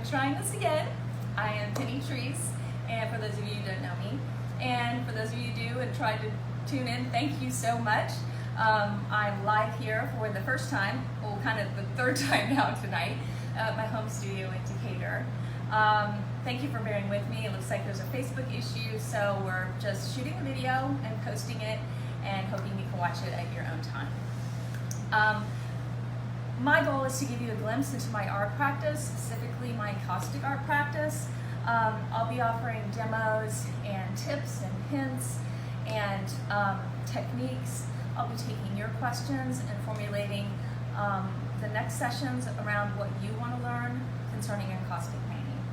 trying this again. I am Penny Treese, and for those of you who don't know me, and for those of you who do and tried to tune in, thank you so much. I'm live here for the first time, well, kind of the third time now tonight, at my home studio in Decatur. Thank you for bearing with me. It looks like there's a Facebook issue, so we're just shooting a video and posting it and hoping you can watch it at your own time. My goal is to give you a glimpse into my art practice, specifically my encaustic art practice. I'll be offering demos and tips and hints and techniques. I'll be taking your questions and formulating the next sessions around what you want to learn concerning encaustic painting.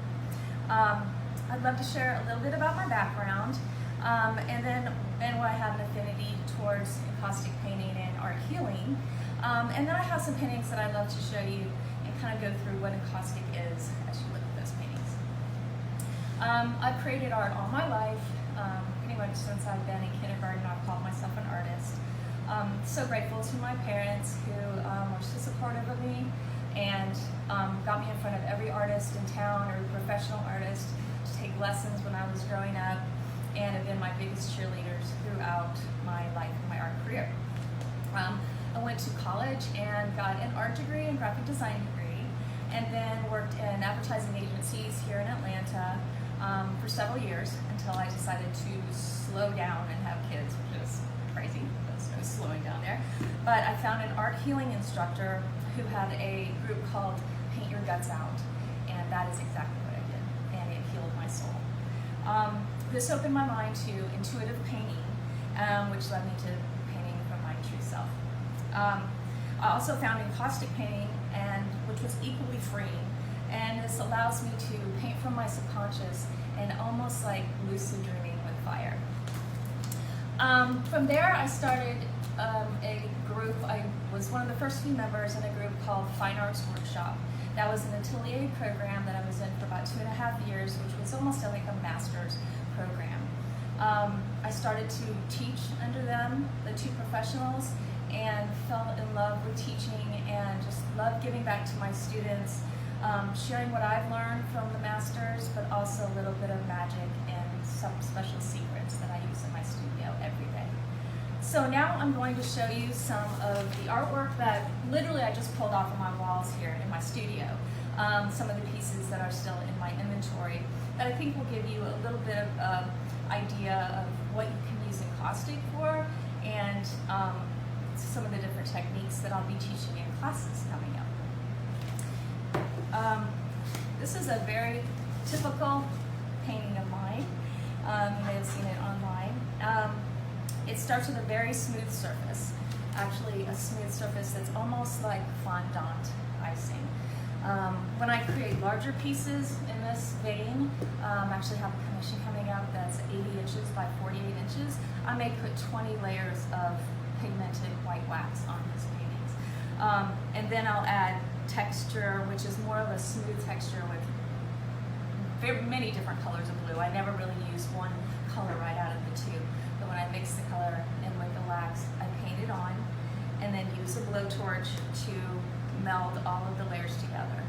I'd love to share a little bit about my background and why I have an affinity towards encaustic painting and art healing. And then I have some paintings that I'd love to show you and kind of go through what encaustic is as you look at those paintings. I've created art all my life. Pretty much since I've been in kindergarten, I've called myself an artist. So grateful to my parents who were so supportive of me and got me in front of every artist in town or professional artist to take lessons when I was growing up, and have been my biggest cheerleaders throughout my life and my art career. I went to college and got an art degree and graphic design degree, and then worked in advertising agencies here in Atlanta for several years until I decided to slow down and have kids, which is crazy. There's no slowing down there. But I found an art healing instructor who had a group called Paint Your Guts Out, and that is exactly what I did, and it healed my soul. This opened my mind to intuitive painting, which led me to painting from my true self. I also found encaustic painting, which was equally freeing, and this allows me to paint from my subconscious and almost like lucid dreaming with fire. From there, I started a group. I was one of the first few members in a group called Fine Arts Workshop. That was an atelier program that I was in for about 2.5 years, which was almost like a master's program. I started to teach under them, the two professionals, and fell in love with teaching and just loved giving back to my students, sharing what I've learned from the masters, but also a little bit of magic and some special secrets that I use in my studio every day. So now I'm going to show you some of the artwork that literally I just pulled off of my walls here in my studio. Some of the pieces that are still in my inventory that I think will give you a little bit of idea of what you can use encaustic for, and some of the different techniques that I'll be teaching in classes coming up. This is a very typical painting of mine. You may have seen it online. It starts with a very smooth surface, actually a smooth surface that's almost like fondant icing. When I create larger pieces in this vein, I actually have a commission coming out that's 80 inches by 48 inches. I may put 20 layers of pigmented white wax on these paintings. And then I'll add texture, which is more of a smooth texture with many different colors of blue. I never really use one color right out of the tube. But when I mix the color in with the wax, I paint it on and then use a blowtorch to meld all of the layers together.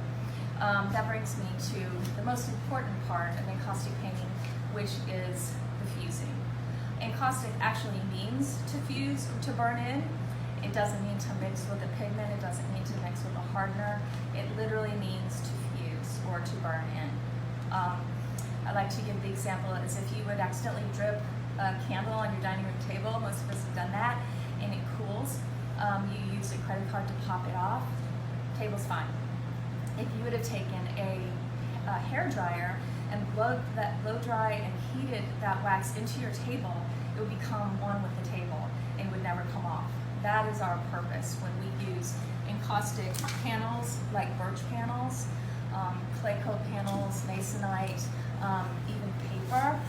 That brings me to the most important part of encaustic painting, which is the fusing. Encaustic actually means to fuse or to burn in. It doesn't mean to mix with a pigment. It doesn't mean to mix with a hardener. It literally means to fuse or to burn in. I like to give the example as if you would accidentally drip a candle on your dining room table. Most of us have done that, and it cools. You use a credit card to pop it off. Table's fine. If you would have taken a hair dryer and blow dry and heated that wax into your table, it would become one with the table and would never come off. That is our purpose when we use encaustic panels like birch panels, clay coat panels, masonite, even paper.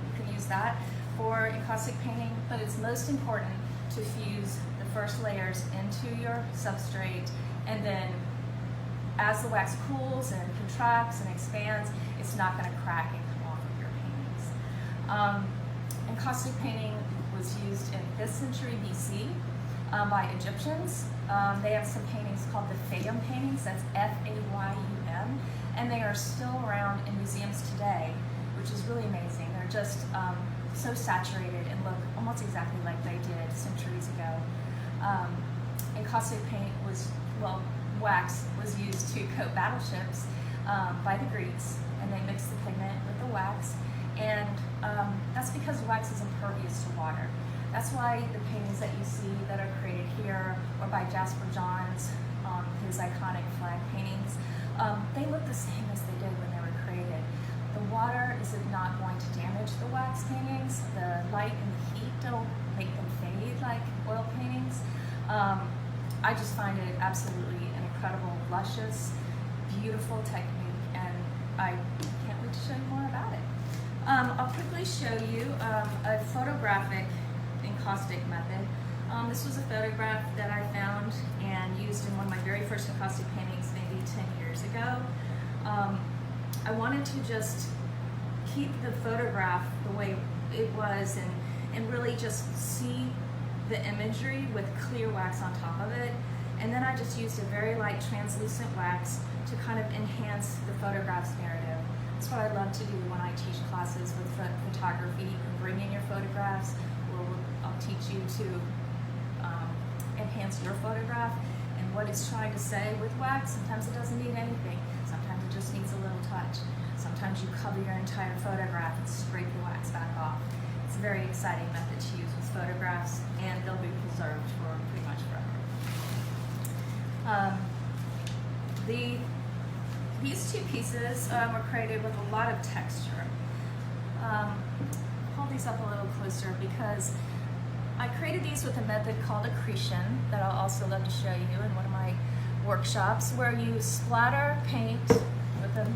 You can use that for encaustic painting, but it's most important to fuse the first layers into your substrate, and then as the wax cools and contracts and expands, it's not going to crack and come off of your paintings. Encaustic painting was used in 5th century BC. by Egyptians. They have some paintings called the Fayum paintings, that's F-A-Y-U-M, and they are still around in museums today, which is really amazing. They're just so saturated and look almost exactly like they did centuries ago. Encaustic paint was, well, wax was used to coat battleships by the Greeks, and they mixed the pigment with the wax, and that's because wax is impervious to water. That's why the paintings that you see that are created here, or by Jasper Johns, his iconic flag paintings, they look the same as they did when they were created. The water is not going to damage the wax paintings. The light and the heat don't make them fade like oil paintings. I just find it absolutely an incredible, luscious, beautiful technique, and I can't wait to show you more about it. I'll quickly show you a photographic encaustic method. This was a photograph that I found and used in one of my very first encaustic paintings maybe 10 years ago. I wanted to just keep the photograph the way it was and really just see the imagery with clear wax on top of it. And then I just used a very light translucent wax to kind of enhance the photograph's narrative. That's what I love to do when I teach classes with photography. You can bring in your photographs, or I'll teach you to enhance your photograph and what it's trying to say with wax. Sometimes it doesn't need anything. Sometimes it just needs a little touch. Sometimes you cover your entire photograph and scrape the wax back off. It's a very exciting method to use with photographs, and they'll be preserved for pretty much forever. These two pieces were created with a lot of texture. Hold these up a little closer because I created these with a method called accretion that I'll also love to show you in one of my workshops, where you splatter paint with a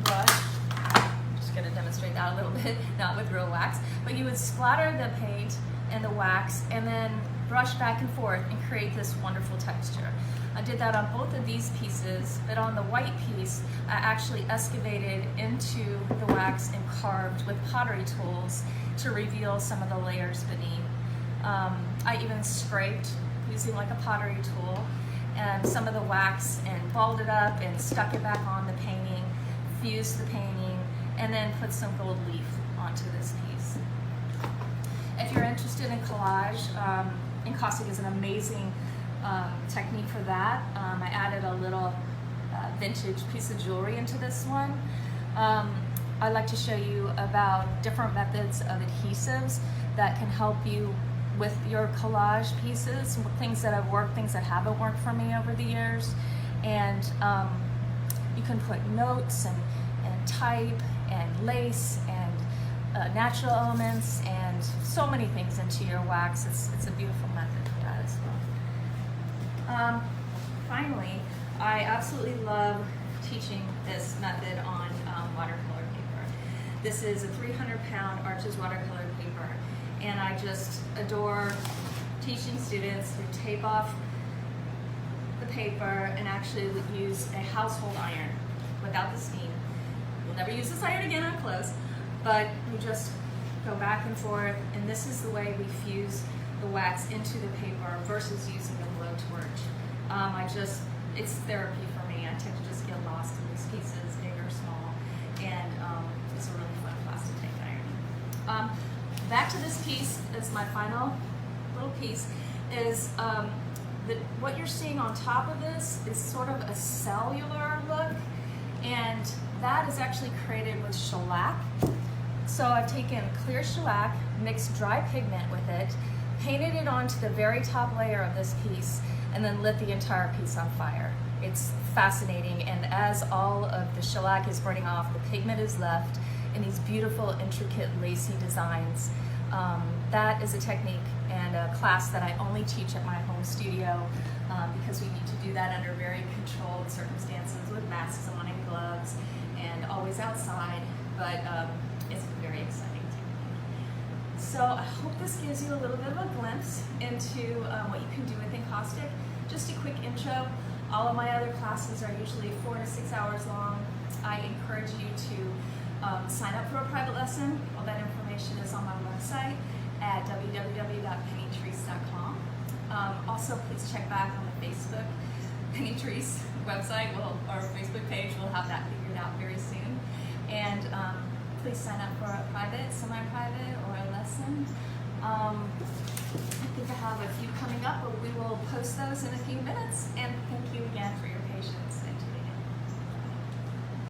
brush. I'm just going to demonstrate that a little bit, not with real wax, but you would splatter the paint and the wax and then brush back and forth and create this wonderful texture. I did that on both of these pieces, but on the white piece, I actually excavated into the wax and carved with pottery tools to reveal some of the layers beneath. I even scraped using like a pottery tool and some of the wax and balled it up and stuck it back on the painting, fused the painting, and then put some gold leaf onto this piece. If you're interested in collage, encaustic is an amazing technique for that. I added a little vintage piece of jewelry into this one. I'd like to show you about different methods of adhesives that can help you with your collage pieces, things that have worked, things that haven't worked for me over the years. And you can put notes and type and lace and natural elements and so many things into your wax. It's a beautiful method for that as well. Finally, I absolutely love teaching this method on watercolor paper. This is a 300-pound Arches watercolor paper, and I just adore teaching students to tape off the paper and actually would use a household iron without the steam. We'll never use this iron again on clothes, but we just go back and forth, and this is the way we fuse the wax into the paper versus using a blowtorch. It's therapy for me. I tend to just get lost in these pieces, big or small, and it's a really fun class to take ironing. Back to this piece, that's my final little piece, is what you're seeing on top of this is sort of a cellular look, and that is actually created with shellac. So I've taken clear shellac, mixed dry pigment with it, painted it onto the very top layer of this piece, and then lit the entire piece on fire. It's fascinating, and as all of the shellac is burning off, the pigment is left in these beautiful, intricate, lacy designs. That is a technique and a class that I only teach at my home studio because we need to do that under very controlled circumstances with masks on and gloves and always outside, but it's very exciting technique. So I hope this gives you a little bit of a glimpse into what you can do with encaustic. Just a quick intro. All of my other classes are usually 4 to 6 hours long. I encourage you to sign up for a private lesson. All that information is on my website at www.pennytreese.com. Also, please check back on the Facebook Penny Trees website. Our Facebook page will have that figured out very soon. And please sign up for a private, semi-private, or a lesson. I think I have a few coming up, but we will post those in a few minutes. And thank you again for your patience.